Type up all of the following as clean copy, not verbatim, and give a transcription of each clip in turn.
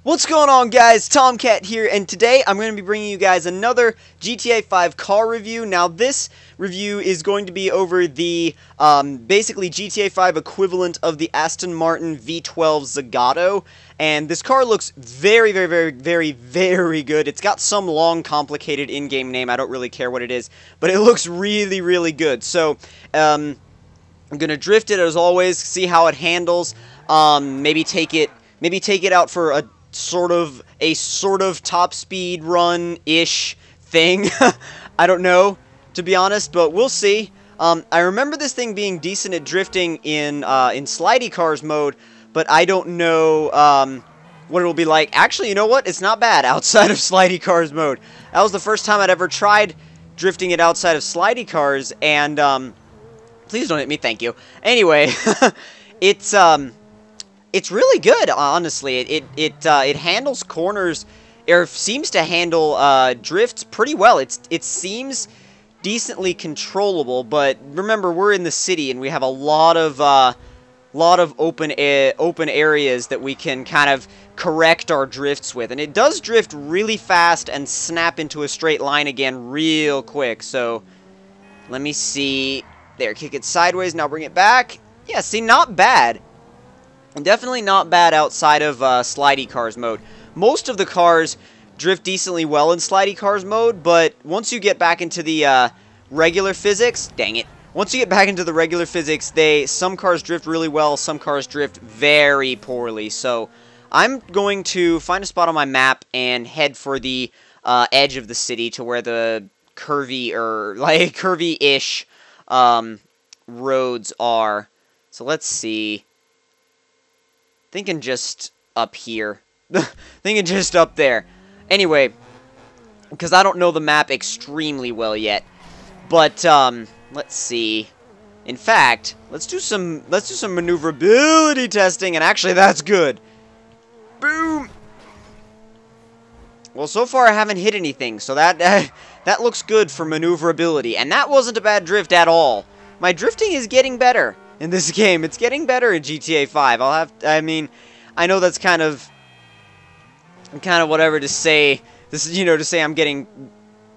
What's going on, guys? Tomcat here, and today I'm going to be bringing you guys another GTA 5 car review. Now, this review is going to be over the, basically GTA 5 equivalent of the Aston Martin V12 Zagato, and this car looks very good. It's got some long, complicated in-game name. I don't really care what it is, but it looks really good. So, I'm going to drift it as always, see how it handles, maybe take it out for a sort of top speed run-ish thing. I don't know, to be honest, but we'll see. I remember this thing being decent at drifting in slidey cars mode, but I don't know what it'll be like. Actually, you know what? It's not bad outside of slidey cars mode. That was the first time I'd ever tried drifting it outside of slidey cars, and please don't hit me, thank you. Anyway, it's really good, honestly. It handles corners, or seems to handle drifts pretty well. It seems decently controllable, but remember, we're in the city and we have a lot of open areas that we can kind of correct our drifts with, and it does drift really fast and snap into a straight line again real quick. So let me see. There, kick it sideways. Now bring it back. Yeah, see, not bad. Definitely not bad outside of slidey cars mode. Most of the cars drift decently well in slidey cars mode, but once you get back into the regular physics, dang it. Once you get back into the regular physics, some cars drift really well, some cars drift very poorly. So I'm going to find a spot on my map and head for the edge of the city to where the curvy, or like curvy-ish roads are. So let's see. Thinking just up here. Thinking just up there. Anyway, because I don't know the map extremely well yet. But let's see. In fact, let's do some maneuverability testing, and actually that's good. Boom. Well, so far I haven't hit anything, so that looks good for maneuverability, and that wasn't a bad drift at all. My drifting is getting better in this game. It's getting better in GTA 5. I mean, I know that's kind of whatever to say. This is, to say I'm getting,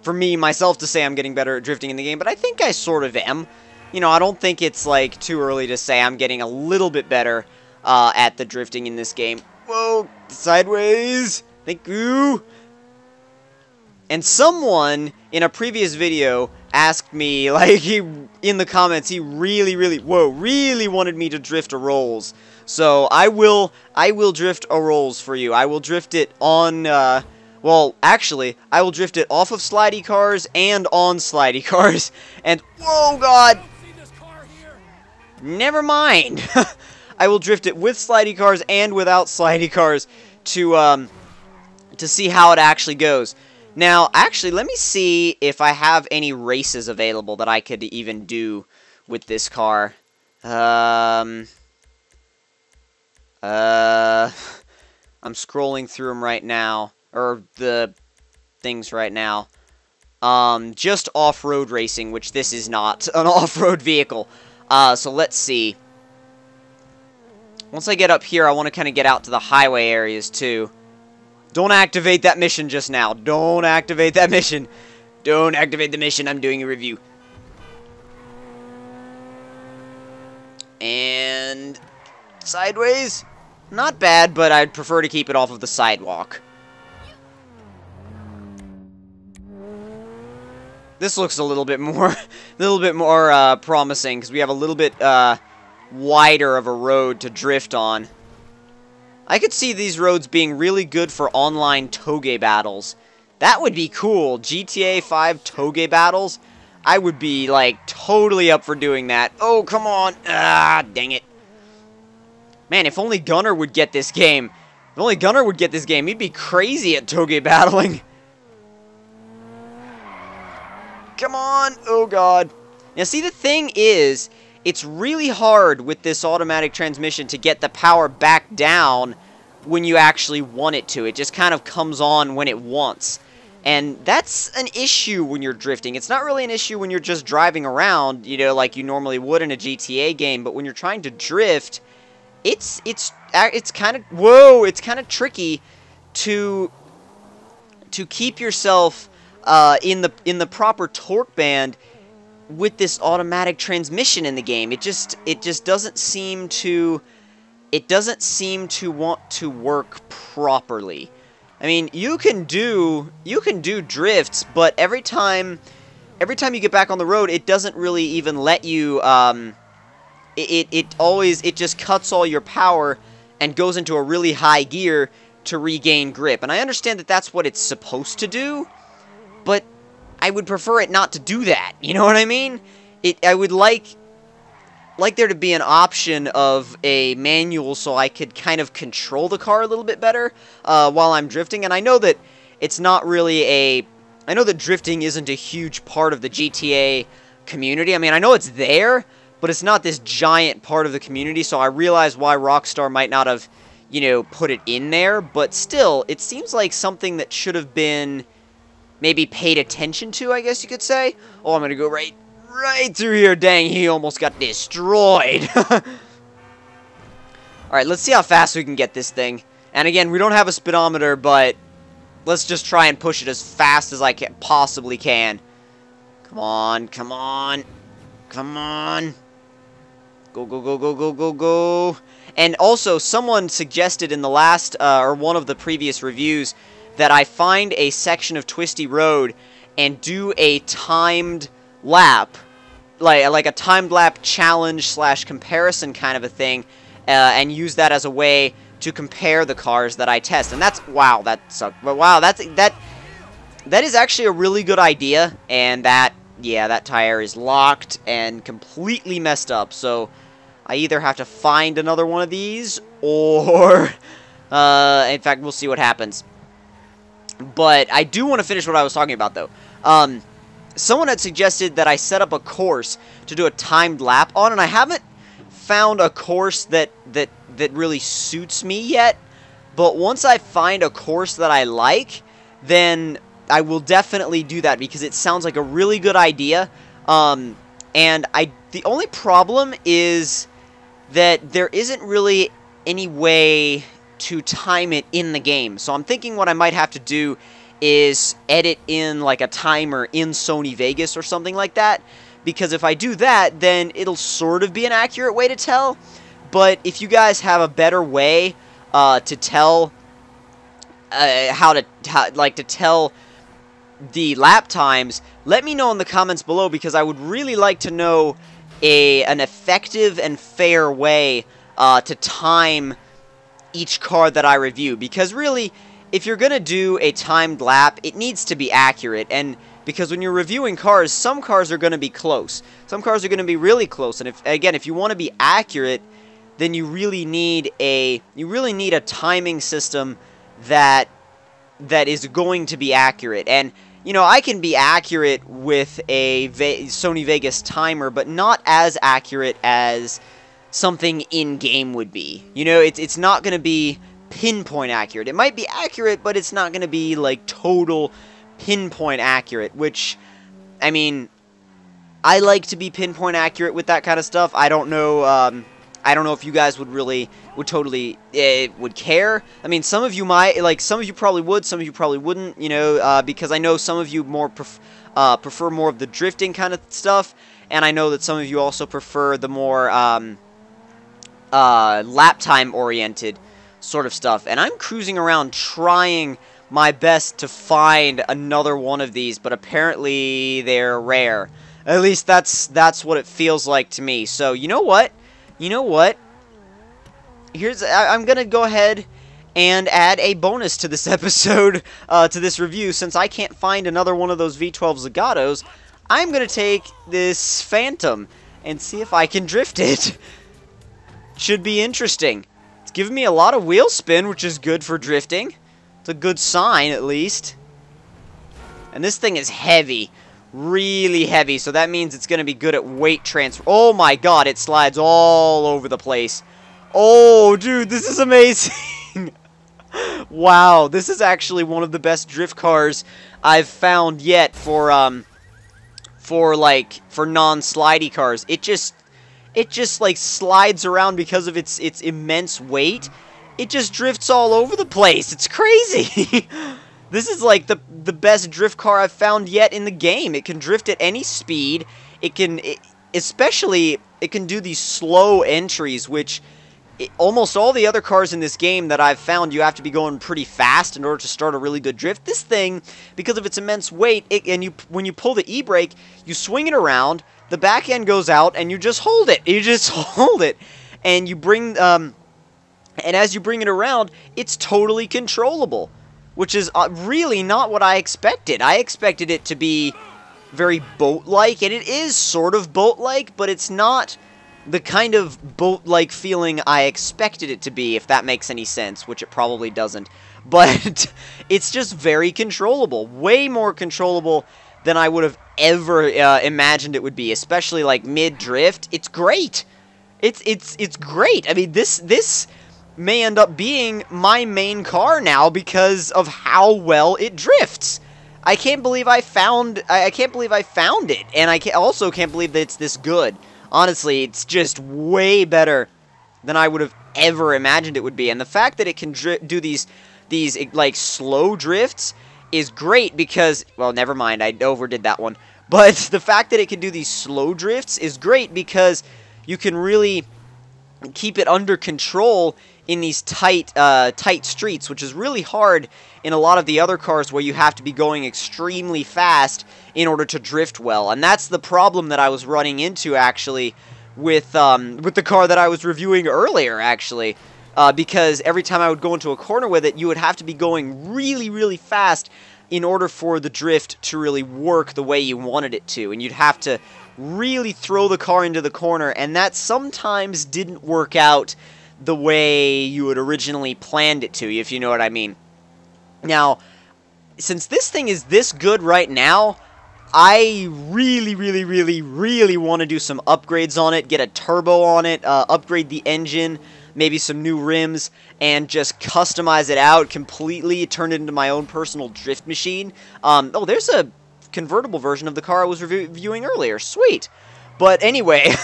for me, myself to say I'm getting better at drifting in the game, but I think I sort of am. I don't think it's, like, too early to say I'm getting a little bit better at the drifting in this game. Whoa, sideways. Thank you. And someone in a previous video asked me, like, in the comments, he really wanted me to drift a Rolls. So I will drift a Rolls for you. I will drift it on, well, actually, I will drift it off of slidey cars and on slidey cars. And, whoa, God! Never mind. I will drift it with slidey cars and without slidey cars to see how it actually goes. Now, actually, let me see if I have any races available that I could even do with this car. I'm scrolling through them right now, or the things right now. Just off-road racing, which this is not an off-road vehicle. So let's see. Once I get up here, I want to kind of get out to the highway areas, too. Don't activate that mission just now. Don't activate that mission. Don't activate the mission. I'm doing a review. And sideways. Not bad, but I'd prefer to keep it off of the sidewalk. This looks a little bit more promising, because we have a little bit wider of a road to drift on. I could see these roads being really good for online toge battles. That would be cool. GTA 5 toge battles. I would be, like, totally up for doing that. Oh, come on. Ah, dang it. Man, if only Gunner would get this game. If only Gunner would get this game, he'd be crazy at toge battling. Come on. Oh, God. Now, see, the thing is, it's really hard with this automatic transmission to get the power back down when you actually want it to. It just kind of comes on when it wants. And that's an issue when you're drifting. It's not really an issue when you're just driving around, like you normally would in a GTA game. But when you're trying to drift, it's kind of, it's kind of tricky to keep yourself in the proper torque band with this automatic transmission in the game. It just doesn't seem to want to work properly. I mean, you can do drifts, but every time you get back on the road, it doesn't really even let you. It just cuts all your power and goes into a really high gear to regain grip. And I understand that that's what it's supposed to do, but I would prefer it not to do that. You know what I mean? I would like there to be an option of a manual so I could kind of control the car a little bit better while I'm drifting. And I know that it's not really I know that drifting isn't a huge part of the GTA community. I mean, I know it's there, but it's not this giant part of the community, so I realize why Rockstar might not have, you know, put it in there. But still, it seems like something that should have been maybe paid attention to, I guess you could say. Oh, I'm going to go right through here. Dang, he almost got destroyed. Alright, let's see how fast we can get this thing. And again, we don't have a speedometer, but let's just try and push it as fast as I possibly can. Come on, come on. Come on. Go, go, go, go, go, go, go. And also, someone suggested in the last, or one of the previous reviews, that I find a section of Twisty Road and do a timed lap, like a timed lap challenge / comparison kind of a thing, and use that as a way to compare the cars that I test. And that's, wow, that sucked. But wow, that is actually a really good idea, and yeah, that tire is locked and completely messed up, so I either have to find another one of these, or, in fact, we'll see what happens. But I do want to finish what I was talking about, though. Someone had suggested that I set up a course to do a timed lap on, and I haven't found a course that really suits me yet. But once I find a course that I like, then I will definitely do that, because it sounds like a really good idea. And the only problem is that there isn't really any way to time it in the game. So I'm thinking what I might have to do is edit in like a timer in Sony Vegas or something like that, because if I do that, then it'll sort of be an accurate way to tell. But if you guys have a better way to tell how to tell the lap times, let me know in the comments below, because I would really like to know an effective and fair way to time each car that I review. Because really, if you're going to do a timed lap, it needs to be accurate. And because when you're reviewing cars, some cars are going to be close. Some cars are going to be really close. And if you want to be accurate, then you really need a timing system that is going to be accurate. And you know, I can be accurate with a Sony Vegas timer, but not as accurate as something in-game would be. You know, it's not going to be pinpoint accurate. It might be accurate, but it's not going to be, like, total pinpoint accurate, which, I mean, I like to be pinpoint accurate with that kind of stuff. I don't know if you guys would totally care. I mean, some of you might, like, some of you probably would, some of you probably wouldn't, you know, because I know some of you prefer more of the drifting kind of stuff, and I know that some of you also prefer the more lap time oriented sort of stuff. And I'm cruising around trying my best to find another one of these, but apparently they're rare. At least that's what it feels like to me. So you know what? I'm gonna go ahead and add a bonus to this episode, to this review. Since I can't find another one of those V12 Zagatos, I'm gonna take this Phantom and see if I can drift it. Should be interesting. It's giving me a lot of wheel spin, which is good for drifting. It's a good sign, at least. And this thing is heavy. Really heavy, so that means it's going to be good at weight transfer. Oh my god, it slides all over the place. Oh, dude, this is amazing. Wow, this is actually one of the best drift cars I've found yet for non-slidey cars. It just like slides around because of its immense weight, it just drifts all over the place. It's crazy. This is like the best drift car I've found yet in the game. It can drift at any speed. Especially, it can do these slow entries, which almost all the other cars in this game that I've found, you have to be going pretty fast in order to start a really good drift. This thing, because of its immense weight, when you pull the e-brake, you swing it around, the back end goes out, and you just hold it. You just hold it. And you bring, and as you bring it around, it's totally controllable, which is really not what I expected. I expected it to be very boat-like, and it is sort of boat-like, but it's not the kind of boat-like feeling I expected it to be, if that makes any sense, which it probably doesn't. But it's just very controllable, way more controllable than I would have ever imagined it would be, especially like mid-drift. It's great. It's great. I mean, this may end up being my main car now because of how well it drifts. I can't believe I found it, and I also can't believe that it's this good. Honestly, it's just way better than I would have ever imagined it would be. And the fact that it can do these like slow drifts is great because, well, never mind, I overdid that one. But the fact that it can do these slow drifts is great because you can really keep it under control in these tight streets, which is really hard in a lot of the other cars where you have to be going extremely fast in order to drift well. And that's the problem that I was running into, actually, with the car that I was reviewing earlier, actually. Because every time I would go into a corner with it, you would have to be going really, really fast in order for the drift to really work the way you wanted it to. And you'd have to really throw the car into the corner, and that sometimes didn't work out the way you had originally planned it to, if you know what I mean. Now, since this thing is this good right now, I really, really, really, really want to do some upgrades on it, get a turbo on it, upgrade the engine, maybe some new rims, and just customize it out completely, turn it into my own personal drift machine. Oh, there's a convertible version of the car I was reviewing earlier. Sweet. But anyway,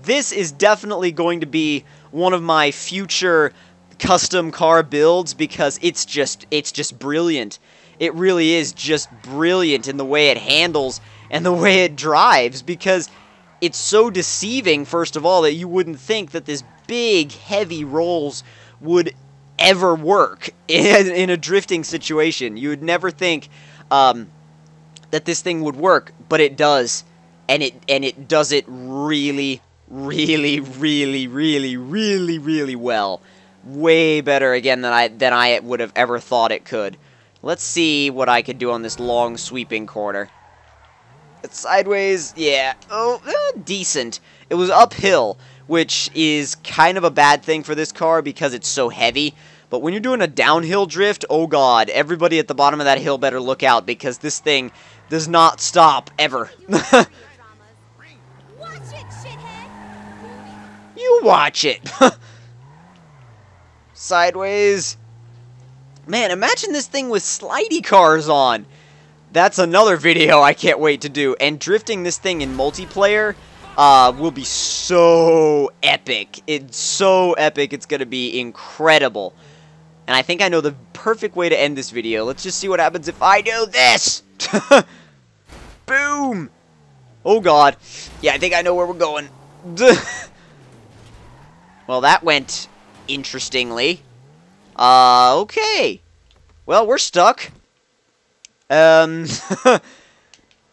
this is definitely going to be one of my future custom car builds because it's just brilliant. It really is just brilliant in the way it handles and the way it drives, because it's so deceiving, first of all, that you wouldn't think that this big, heavy rolls would ever work in a drifting situation. You would never think that this thing would work, but it does. And it does it really, really, really, really, really, really well. Way better, again, than I would have ever thought it could. Let's see what I could do on this long, sweeping corner. It's sideways, yeah. Oh, decent. It was uphill, which is kind of a bad thing for this car because it's so heavy. But when you're doing a downhill drift, oh god, everybody at the bottom of that hill better look out because this thing does not stop, ever. You watch it! Sideways. Man, imagine this thing with slidey cars on. That's another video I can't wait to do. And drifting this thing in multiplayer will be so epic. It's so epic, it's going to be incredible. And I think I know the perfect way to end this video. Let's just see what happens if I do this! Boom! Oh god. Yeah, I think I know where we're going. Well, that went interestingly. Okay. Well, we're stuck. And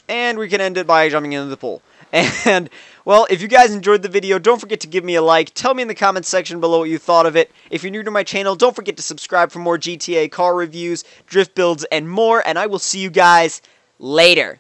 we can end it by jumping into the pool. And, well, if you guys enjoyed the video, don't forget to give me a like. Tell me in the comments section below what you thought of it. If you're new to my channel, don't forget to subscribe for more GTA car reviews, drift builds, and more. And I will see you guys later.